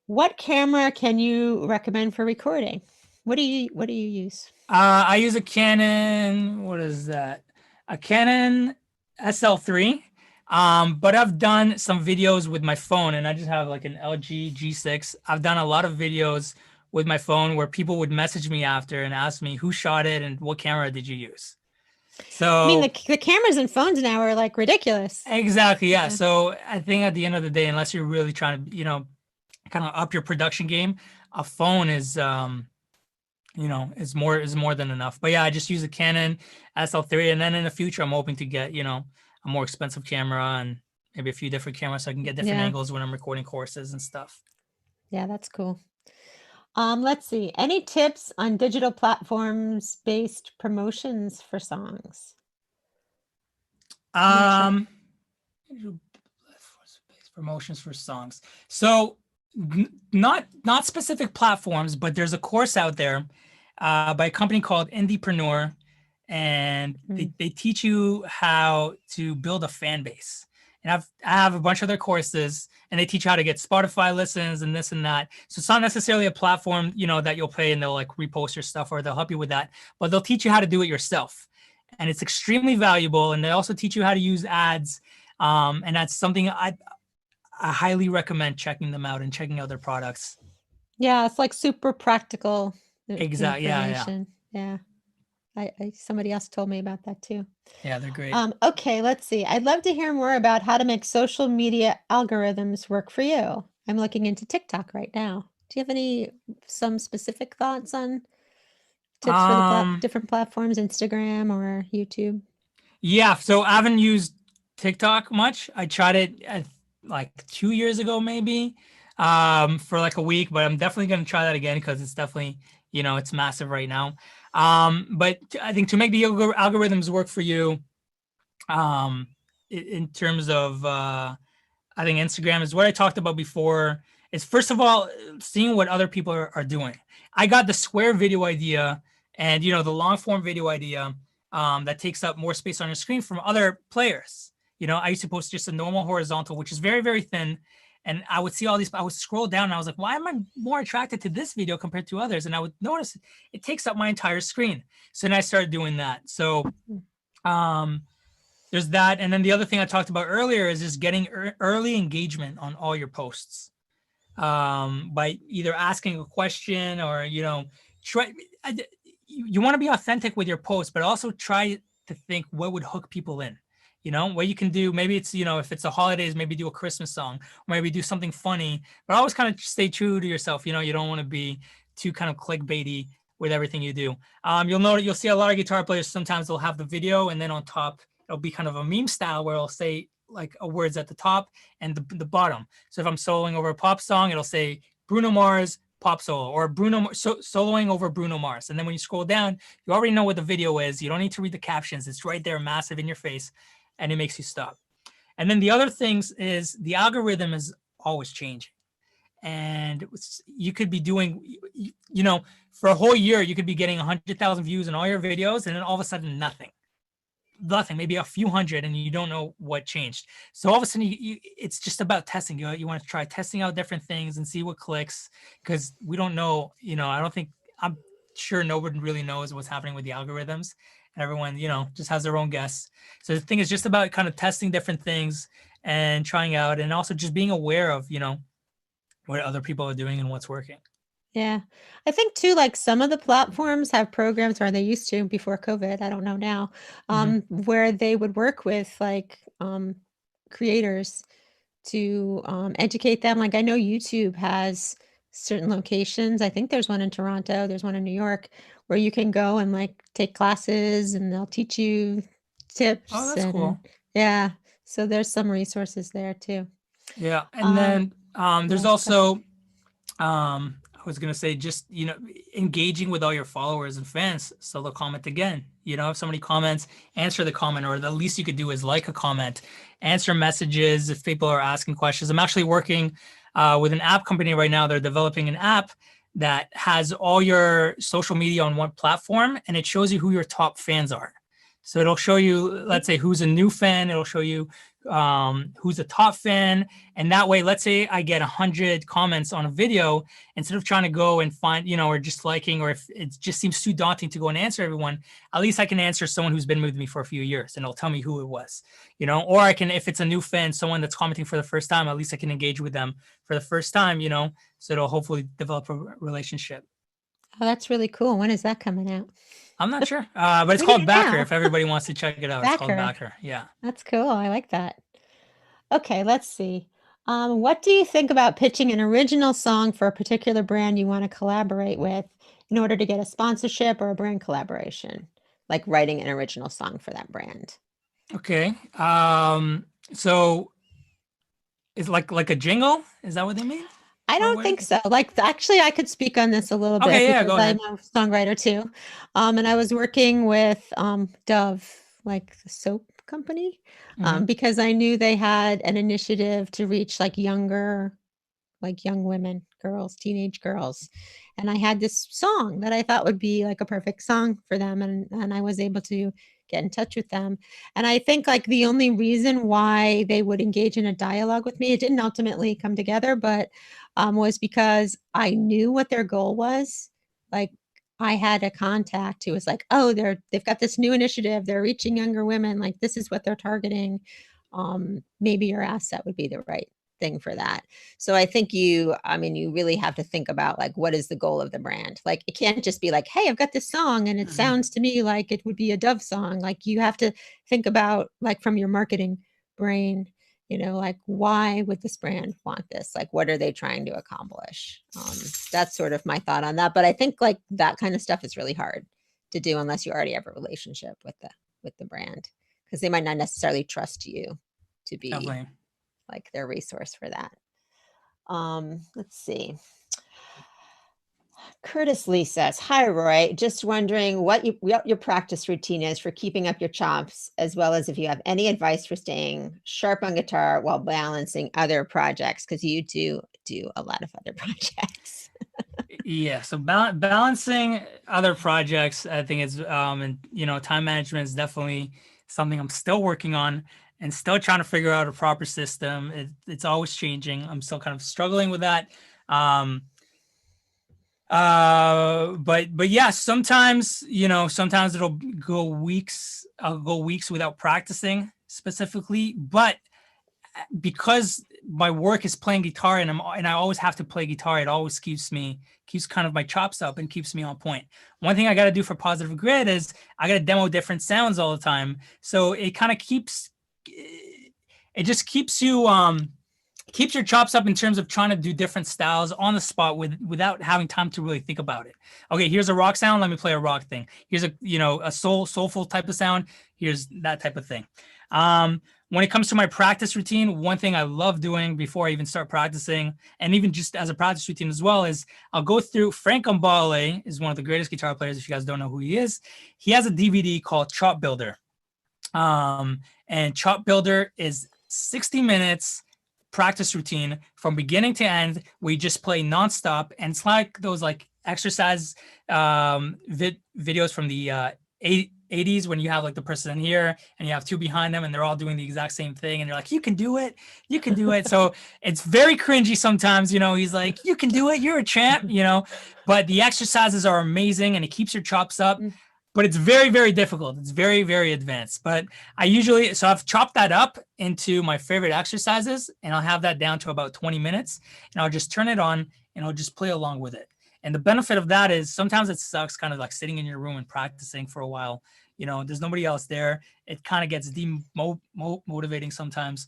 What camera can you recommend for recording? What do you use? I use a Canon. What is that? A Canon SL3. But I've done some videos with my phone, and I just have an LG G6. I've done a lot of videos with my phone where people would message me after and ask me who shot it and what camera did you use. So I mean, the cameras and phones now are ridiculous. Exactly. Yeah. So I think at the end of the day, unless you're really trying to, kind of up your production game, a phone is, is more than enough. But yeah, I just use a Canon SL3, and then in the future, I'm hoping to get, a more expensive camera and maybe a few different cameras so I can get different angles when I'm recording courses and stuff. Yeah, that's cool. Let's see. Any tips on digital platforms-based promotions for songs? Promotions for songs. So not specific platforms, but there's a course out there by a company called Indiepreneur, and they teach you how to build a fan base. And I have a bunch of their courses, and they teach you how to get Spotify listens and this and that. So it's not necessarily a platform, that you'll pay and they'll repost your stuff or they'll help you with that, but they'll teach you how to do it yourself. And it's extremely valuable. And they also teach you how to use ads. And that's something I highly recommend checking them out and checking out their products. Yeah, it's super practical. Exactly. Yeah. Somebody else told me about that too. Yeah, they're great. Okay, let's see. I'd love to hear more about how to make social media algorithms work for you. I'm looking into TikTok right now. Do you have some specific thoughts on tips for the different platforms, Instagram or YouTube? Yeah, so I haven't used TikTok much. I tried it 2 years ago, maybe, for a week, but I'm definitely going to try that again because it's definitely, it's massive right now. But I think to make the algorithms work for you, in terms of, I think Instagram is what I talked about before, is first of all, seeing what other people are doing. I got the square video idea and, the long form video idea, that takes up more space on your screen from other players. I used to post just a normal horizontal, which is very, very thin. And I would see all these, I would scroll down and I was like, why am I more attracted to this video compared to others? And I would notice it takes up my entire screen. So then I started doing that. So there's that. And then the other thing I talked about earlier is just getting early engagement on all your posts, by either asking a question or, you want to be authentic with your posts, but also try to think what would hook people in. You know, what you can do, maybe it's, you know, if it's the holidays, maybe do a Christmas song, or maybe do something funny, but always kind of stay true to yourself. You know, you don't want to be too kind of clickbaity with everything you do. You'll see a lot of guitar players, sometimes they'll have the video and then on top, it'll be kind of a meme style where it'll say like a words at the top and the bottom. So if I'm soloing over a pop song, it'll say Bruno Mars pop solo, or soloing over Bruno Mars. And then when you scroll down, you already know what the video is. You don't need to read the captions. It's right there, massive in your face, and it makes you stop. And then the other things is the algorithm is always changing. And you could be doing, you know, for a whole year, you could be getting 100,000 views in all your videos, and then all of a sudden nothing, maybe a few hundred, and you don't know what changed. So all of a sudden it's just about testing. You want to try testing out different things and see what clicks, because we don't know, you know, I'm sure nobody really knows what's happening with the algorithms. Everyone, you know, just has their own guess. So the thing is just about kind of testing different things and trying out, and also just being aware of, you know, what other people are doing and what's working. Yeah. I think too, like some of the platforms have programs, or they used to before COVID, I don't know now, where they would work with like creators to educate them. Like I know YouTube has certain locations. I think there's one in Toronto, there's one in New York, where you can go and like take classes and they'll teach you tips. Oh, that's cool. Yeah. So there's some resources there too. Yeah. And then there's also, I was going to say, just, you know, engaging with all your followers and fans. So they'll comment again. You know, if somebody comments, answer the comment, or the least you could do is like a comment, answer messages if people are asking questions. I'm actually working with an app company right now. They're developing an app that has all your social media on one platform, and it shows you who your top fans are. So it'll show you, let's say, who's a new fan. It'll show you who's a top fan. And that way, let's say I get 100 comments on a video, instead of trying to go and find, you know, or just liking, or if it just seems too daunting to go and answer everyone, at least I can answer someone who's been with me for a few years, and it'll tell me who it was, you know, or I can, if it's a new fan, someone that's commenting for the first time, at least I can engage with them for the first time, you know, so it'll hopefully develop a relationship. Oh, that's really cool. When is that coming out? I'm not sure, but it's called Backer. If everybody wants to check it out, it's called Backer. Yeah. That's cool. I like that. Okay, let's see. What do you think about pitching an original song for a particular brand you want to collaborate with in order to get a sponsorship or a brand collaboration? Like writing an original song for that brand. Okay. So is like a jingle? Is that what they mean? I don't think so. Like, actually, I could speak on this a little bit. Okay, yeah, go ahead. I'm a songwriter too. And I was working with Dove, like the soap company, because I knew they had an initiative to reach like young women, girls, teenage girls. And I had this song that I thought would be like a perfect song for them. And I was able to get in touch with them. And I think like the only reason why they would engage in a dialogue with me, it didn't ultimately come together, but was because I knew what their goal was. Like I had a contact who was like, oh, they've got this new initiative. They're reaching younger women. Like this is what they're targeting. Maybe your asset would be the right thing for that. So I think you really have to think about like, what is the goal of the brand? Like, it can't just be like, hey, I've got this song and it sounds to me like it would be a Dove song. Like you have to think about like from your marketing brain, you know, like why would this brand want this? Like, what are they trying to accomplish? That's sort of my thought on that. But I think like that kind of stuff is really hard to do unless you already have a relationship with the brand, because they might not necessarily trust you to be like their resource for that. Let's see. Curtis Lee says, hi, Roy. Just wondering what your practice routine is for keeping up your chops, as well as if you have any advice for staying sharp on guitar while balancing other projects, because you do a lot of other projects. Yeah, so balancing other projects, I think is, and you know, time management is definitely something I'm still working on and still trying to figure out a proper system. It's always changing. I'm still kind of struggling with that. But yeah, sometimes it'll go weeks. I'll go weeks without practicing specifically, but because my work is playing guitar and I always have to play guitar, it always keeps kind of my chops up and keeps me on point. One thing I got to do for Positive Grid is I got to demo different sounds all the time. So it kind of keeps it just keeps you keeps your chops up in terms of trying to do different styles on the spot without having time to really think about it. Okay, here's a rock sound, let me play a rock thing. Here's a, you know, a soulful type of sound, here's that type of thing. When it comes to my practice routine, one thing I love doing before I even start practicing, and even just as a practice routine as well, is I'll go through. Frank Umbale is one of the greatest guitar players. If you guys don't know who he is, he has a DVD called Chop Builder. And Chop Builder is 60 minutes practice routine from beginning to end. We just play nonstop, and it's like those like exercise videos from the 80s when you have like the person here and you have two behind them and they're all doing the exact same thing and they're like, you can do it, you can do it. So it's very cringy sometimes, you know. He's like, you can do it, you're a champ, you know. But the exercises are amazing and it keeps your chops up. But it's very, very difficult. It's very, very advanced. But so I've chopped that up into my favorite exercises, and I'll have that down to about 20 minutes, and I'll just turn it on and I'll just play along with it. And the benefit of that is sometimes it sucks kind of like sitting in your room and practicing for a while. You know, there's nobody else there. It kind of gets demotivating sometimes.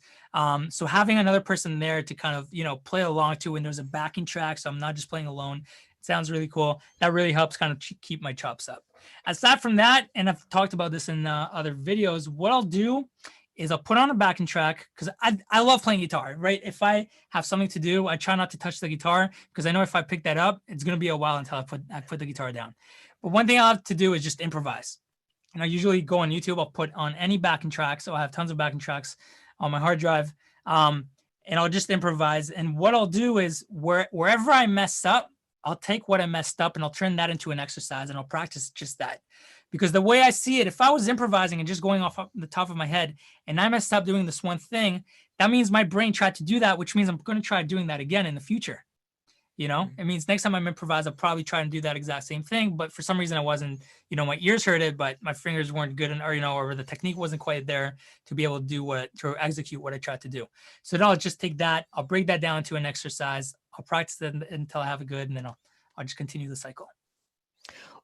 So having another person there to kind of, you know, play along to, and there's a backing track, so I'm not just playing alone. It sounds really cool. That really helps kind of keep my chops up. Aside from that, and I've talked about this in other videos, what I'll do is I'll put on a backing track because I love playing guitar, right? If I have something to do, I try not to touch the guitar because I know if I pick that up, it's going to be a while until I put the guitar down. But one thing I have to do is just improvise. And I usually go on YouTube, I'll put on any backing track. So I have tons of backing tracks on my hard drive. And I'll just improvise. And what I'll do is wherever I mess up, I'll take what I messed up and I'll turn that into an exercise and I'll practice just that. Because the way I see it, if I was improvising and just going off the top of my head and I messed up doing this one thing, that means my brain tried to do that, which means I'm going to try doing that again in the future. You know, it means next time I'm improvised, I'll probably try and do that exact same thing. But for some reason I wasn't, you know, my ears hurt it, but my fingers weren't good, or, you know, or the technique wasn't quite there to be able to execute what I tried to do. So then I'll just take that, I'll break that down to an exercise. I'll practice it until I have it good, and then I'll just continue the cycle.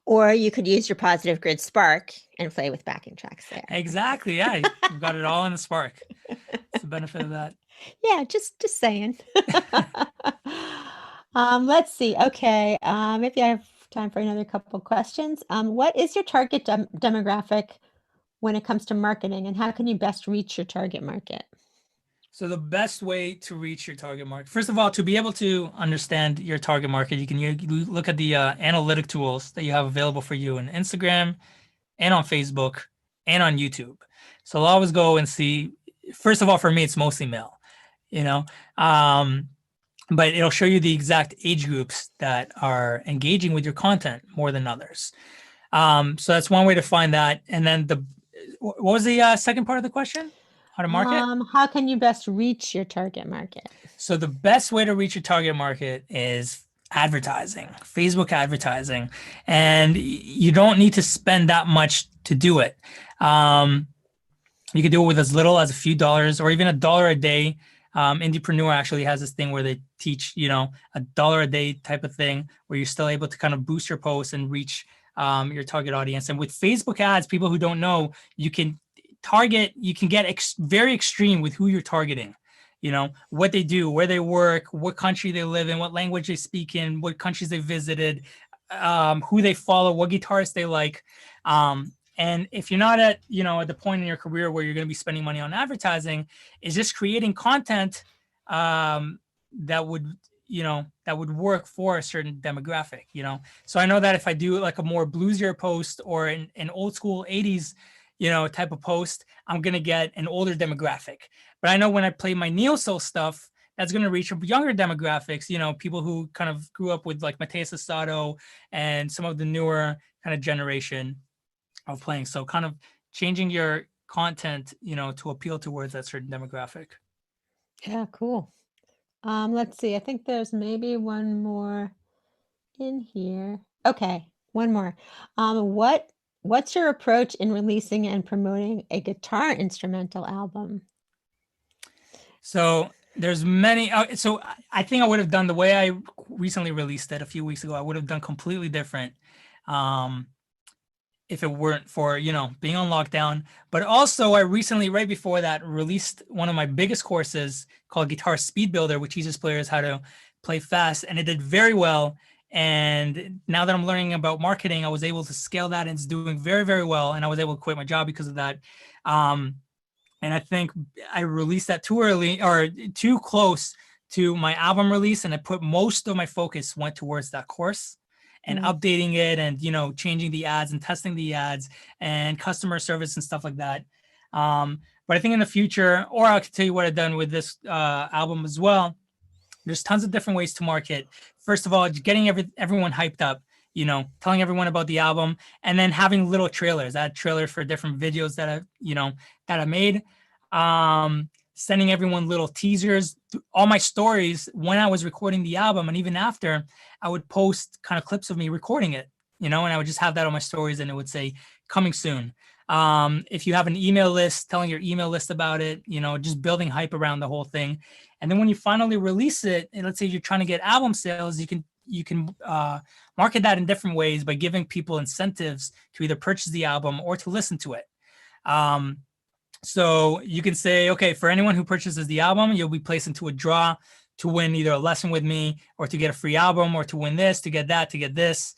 Or you could use your Positive Grid Spark and play with backing tracks there. Exactly. Yeah, you've got it all in the Spark. It's the benefit of that. Yeah, just saying. Let's see. Okay, maybe I have time for another couple questions. What is your target demographic when it comes to marketing, and how can you best reach your target market? So the best way to reach your target market, first of all, to be able to understand your target market, you can look at the analytic tools that you have available for you on Instagram and on Facebook and on YouTube. So I'll always go and see, first of all, for me, it's mostly male, you know, but it'll show you the exact age groups that are engaging with your content more than others. So that's one way to find that. And then what was the second part of the question? How to market? How can you best reach your target market? So the best way to reach your target market is advertising, Facebook advertising, and you don't need to spend that much to do it. You can do it with as little as a few dollars or even $1 a day. Entrepreneur actually has this thing where they teach, you know, $1 a day type of thing where you're still able to kind of boost your posts and reach your target audience. And with Facebook ads, people who don't know, you can get very extreme with who you're targeting, you know, what they do, where they work, what country they live in, what language they speak in, what countries they visited, who they follow, what guitarists they like. And if you're not at the point in your career where you're going to be spending money on advertising, is just creating content that would work for a certain demographic, you know. So I know that if I do like a more bluesier post or an old school 80s type of post, I'm going to get an older demographic. But I know when I play my neo-soul stuff, that's going to reach younger demographics, you know, people who kind of grew up with like Mateus Asado and some of the newer kind of generation of playing. So kind of changing your content, you know, to appeal towards that certain demographic. Yeah, cool. Let's see. I think there's maybe one more in here. Okay, one more. What's your approach in releasing and promoting a guitar instrumental album? So there's many. So I think I would have done the way I recently released it a few weeks ago. I would have done completely different. if it weren't for, being on lockdown. But also I recently, right before that, released one of my biggest courses called Guitarist Speed Builder, which teaches players how to play fast, and it did very well. And now that I'm learning about marketing, I was able to scale that, and it's doing very, very well. And I was able to quit my job because of that. And I think I released that too early or too close to my album release. And I put most of my focus went towards that course and updating it and, changing the ads and testing the ads and customer service and stuff like that. But I think in the future, or I can tell you what I've done with this album as well. There's tons of different ways to market. First of all, getting everyone hyped up, telling everyone about the album, and then having little trailers. I had trailers for different videos that I made. Sending everyone little teasers. All my stories when I was recording the album, and even after, I would post kind of clips of me recording it, and I would just have that on my stories, and it would say coming soon. If you have an email list, telling your email list about it, just building hype around the whole thing. And then when you finally release it, and let's say you're trying to get album sales, you can market that in different ways by giving people incentives to either purchase the album or to listen to it. So you can say, okay, for anyone who purchases the album, you'll be placed into a draw to win either a lesson with me or to get a free album or to win this, to get that, to get this.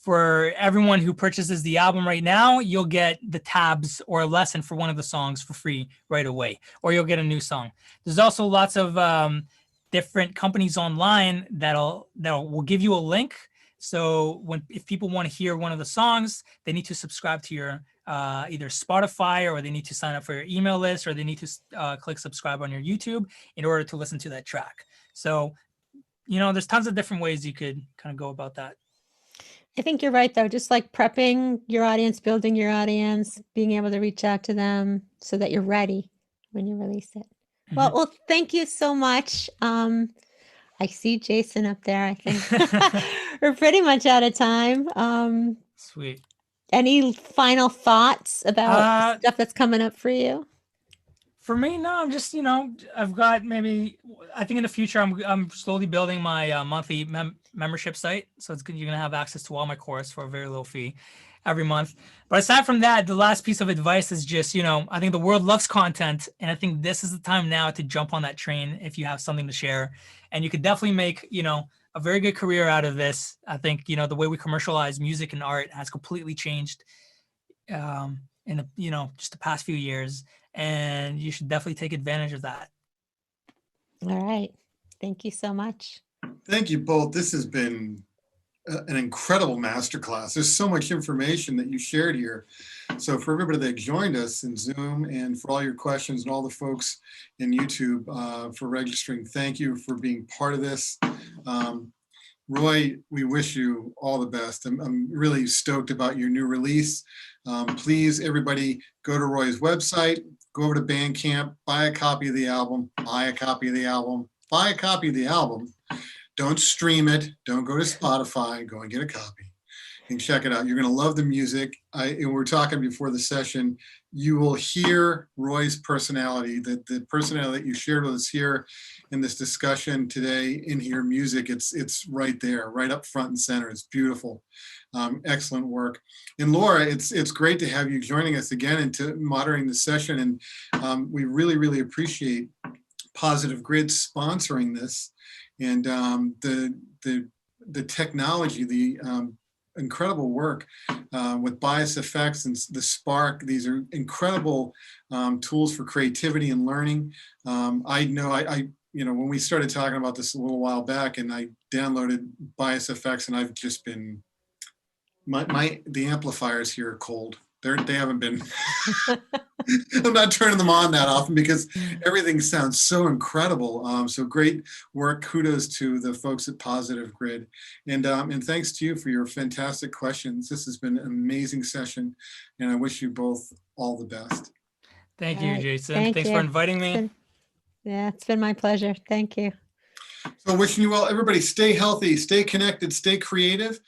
For everyone who purchases the album right now, you'll get the tabs or a lesson for one of the songs for free right away, or you'll get a new song. There's also lots of different companies online that will give you a link. So if people want to hear one of the songs, they need to subscribe to your either Spotify, or they need to sign up for your email list, or they need to click subscribe on your YouTube in order to listen to that track. So, there's tons of different ways you could kind of go about that. I think you're right, though. Just like prepping your audience, building your audience, being able to reach out to them so that you're ready when you release it. Mm-hmm. Well, thank you so much. I see Jason up there. I think we're pretty much out of time. Sweet. Any final thoughts about stuff that's coming up for you? For me, no, I'm just, I've got I think in the future, I'm slowly building my monthly membership site. So you're going to have access to all my course for a very low fee every month. But aside from that, the last piece of advice is just, I think the world loves content. And I think this is the time now to jump on that train if you have something to share. And you could definitely make, a very good career out of this. I think, the way we commercialize music and art has completely changed in the, just the past few years. And you should definitely take advantage of that. All right. Thank you so much. Thank you both. This has been an incredible masterclass. There's so much information that you shared here. So for everybody that joined us in Zoom, and for all your questions, and all the folks in YouTube for registering, thank you for being part of this. Roy, we wish you all the best. I'm really stoked about your new release. Please, everybody, go to Roy's website, go over to Bandcamp, buy a copy of the album, buy a copy of the album, buy a copy of the album. Don't stream it. Don't go to Spotify. Go and get a copy and check it out. You're going to love the music. And we're talking before the session. You will hear Roy's personality, the personality that you shared with us here in this discussion today, in your music. It's right there, right up front and center. It's beautiful. Excellent work. And Laura, it's great to have you joining us again and to moderating the session. And we really, really appreciate Positive Grid sponsoring this. And the technology, the incredible work with bias effects and the Spark. These are incredible tools for creativity and learning. I know when we started talking about this a little while back, and I downloaded bias effects, and I've just been the amplifiers here are cold. They haven't been. I'm not turning them on that often because everything sounds so incredible. So great work. Kudos to the folks at Positive Grid. And thanks to you for your fantastic questions. This has been an amazing session, and I wish you both all the best. Thank you, Jason. Thanks for inviting me. It's been my pleasure. Thank you. So wishing you well, everybody, stay healthy, stay connected, stay creative.